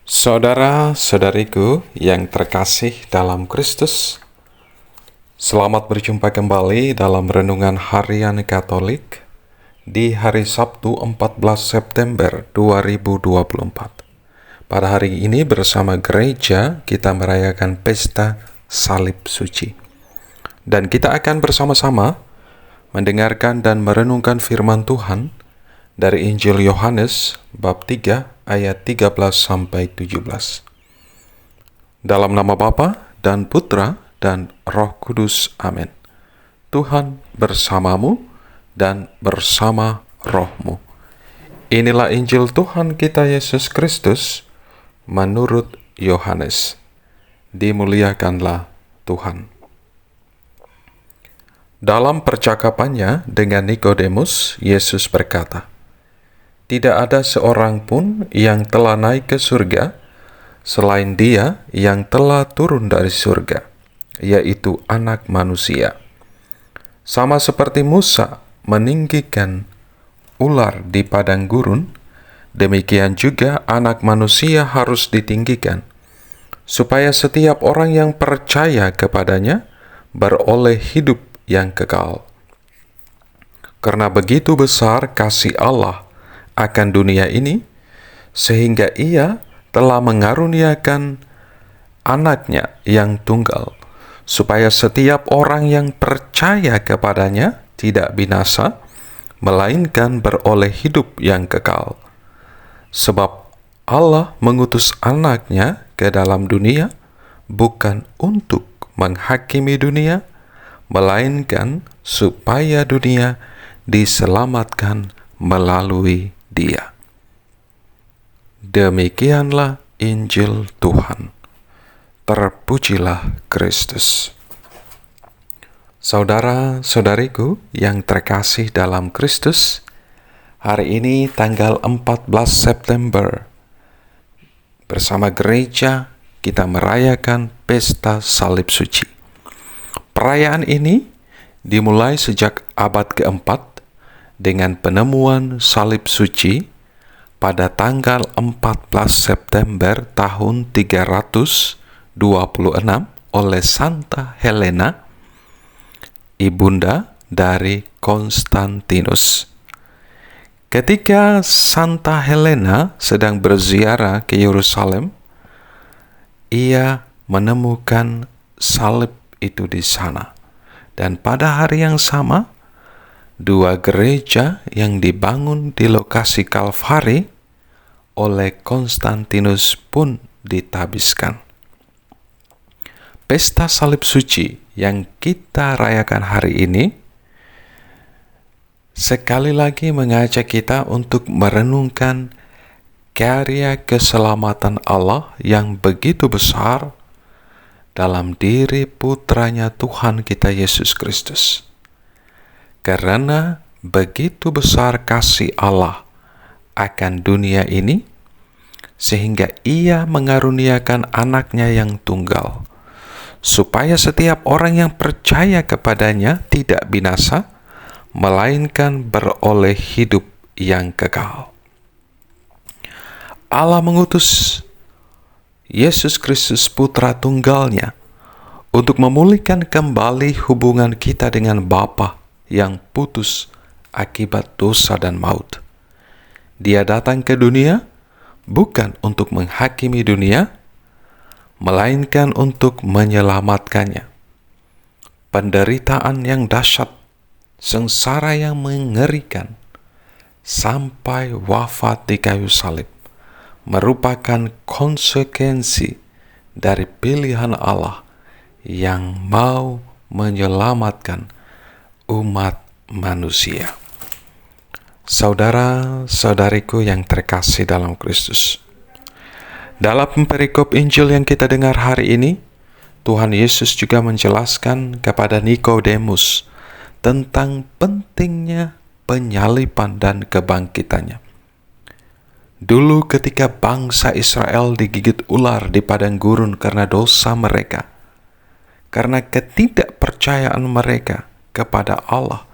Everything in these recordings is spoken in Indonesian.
Saudara-saudariku yang terkasih dalam Kristus, selamat berjumpa kembali dalam Renungan Harian Katolik di hari Sabtu 14 September 2024. Pada hari ini bersama gereja kita merayakan Pesta Salib Suci. Dan kita akan bersama-sama mendengarkan dan merenungkan firman Tuhan dari Injil Yohanes bab 3 ayat 13-17. Dalam nama Bapa dan Putra dan Roh Kudus. Amin. Tuhan bersamamu dan bersama rohmu. Inilah Injil Tuhan kita Yesus Kristus menurut Yohanes. Dimuliakanlah Tuhan. Dalam percakapannya dengan Nikodemus, Yesus berkata, "Tidak ada seorang pun yang telah naik ke surga selain Dia yang telah turun dari surga, yaitu Anak Manusia. Sama seperti Musa meninggikan ular di padang gurun, demikian juga Anak Manusia harus ditinggikan, supaya setiap orang yang percaya kepadanya beroleh hidup yang kekal. Karena begitu besar kasih Allah akan dunia ini, sehingga Ia telah mengaruniakan Anaknya yang tunggal, supaya setiap orang yang percaya kepadanya tidak binasa, melainkan beroleh hidup yang kekal. Sebab Allah mengutus Anaknya ke dalam dunia, bukan untuk menghakimi dunia, melainkan supaya dunia diselamatkan melalui Dia." Demikianlah Injil Tuhan. Terpujilah Kristus. Saudara-saudariku yang terkasih dalam Kristus, hari ini tanggal 14 September, bersama gereja kita merayakan Pesta Salib Suci. Perayaan ini dimulai sejak abad keempat dengan penemuan salib suci pada tanggal 14 September tahun 326 oleh Santa Helena, ibunda dari Konstantinus. Ketika Santa Helena sedang berziarah ke Yerusalem, ia menemukan salib itu di sana. Dan pada hari yang sama, dua gereja yang dibangun di lokasi Kalvari oleh Konstantinus pun ditabiskan. Pesta Salib Suci yang kita rayakan hari ini sekali lagi mengajak kita untuk merenungkan karya keselamatan Allah yang begitu besar dalam diri putranya Tuhan kita Yesus Kristus. Karena begitu besar kasih Allah akan dunia ini, sehingga Ia mengaruniakan Anaknya yang tunggal, supaya setiap orang yang percaya kepadanya tidak binasa, melainkan beroleh hidup yang kekal. Allah mengutus Yesus Kristus Putra Tunggalnya untuk memulihkan kembali hubungan kita dengan Bapa yang putus akibat dosa dan maut. Dia datang ke dunia bukan untuk menghakimi dunia, melainkan untuk menyelamatkannya. Penderitaan yang dahsyat, sengsara yang mengerikan, sampai wafat di kayu salib merupakan konsekuensi dari pilihan Allah yang mau menyelamatkan umat manusia. Saudara-saudariku yang terkasih dalam Kristus, dalam perikop Injil yang kita dengar hari ini, Tuhan Yesus juga menjelaskan kepada Nikodemus tentang pentingnya penyaliban dan kebangkitannya. Dulu ketika bangsa Israel digigit ular di padang gurun karena dosa mereka, karena ketidakpercayaan mereka kepada Allah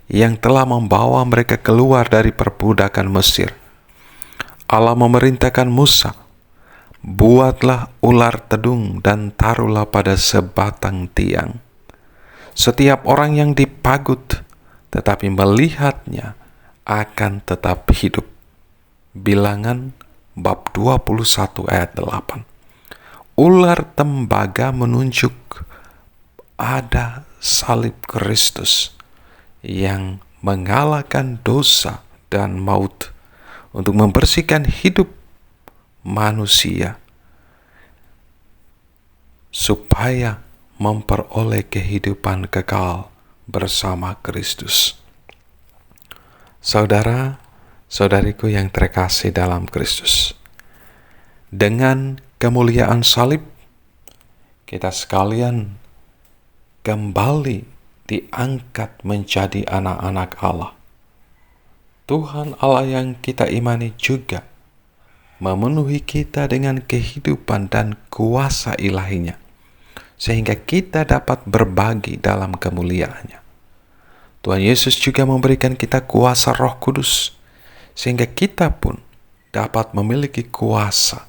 yang telah membawa mereka keluar dari perbudakan Mesir, Allah memerintahkan Musa Buatlah ular tedung dan taruhlah pada sebatang tiang. Setiap orang yang dipagut tetapi melihatnya akan tetap hidup. Bilangan bab 21 ayat 8. Ular tembaga menunjuk ada salib Kristus yang mengalahkan dosa dan maut untuk membersihkan hidup manusia supaya memperoleh kehidupan kekal bersama Kristus. Saudara-saudariku yang terkasih dalam Kristus, dengan kemuliaan salib, kita sekalian kembali diangkat menjadi anak-anak Allah. Tuhan Allah yang kita imani juga memenuhi kita dengan kehidupan dan kuasa ilahinya, sehingga kita dapat berbagi dalam kemuliaannya. Tuhan Yesus juga memberikan kita kuasa Roh Kudus, sehingga kita pun dapat memiliki kuasa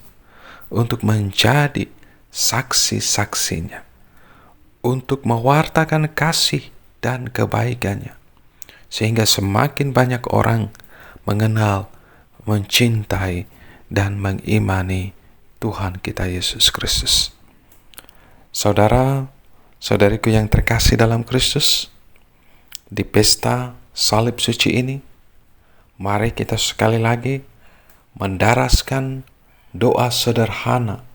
untuk menjadi saksi-saksinya, untuk mewartakan kasih dan kebaikannya, sehingga semakin banyak orang mengenal, mencintai, dan mengimani Tuhan kita Yesus Kristus. Saudara-saudariku yang terkasih dalam Kristus, di pesta salib suci ini, mari kita sekali lagi mendaraskan doa sederhana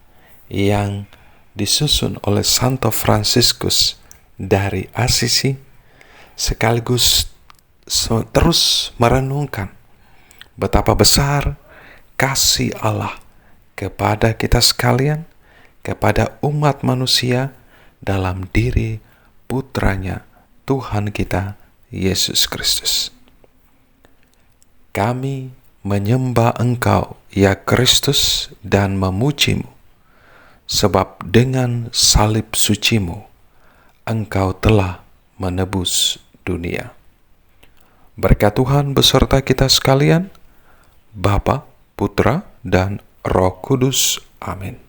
yang disusun oleh Santo Fransiskus dari Assisi, sekaligus terus merenungkan betapa besar kasih Allah kepada kita sekalian, kepada umat manusia dalam diri putranya Tuhan kita Yesus Kristus. Kami menyembah Engkau, ya Kristus, dan memujimu, sebab dengan salib sucimu, Engkau telah menebus dunia. Berkat Tuhan beserta kita sekalian, Bapa, Putra, dan Roh Kudus. Amin.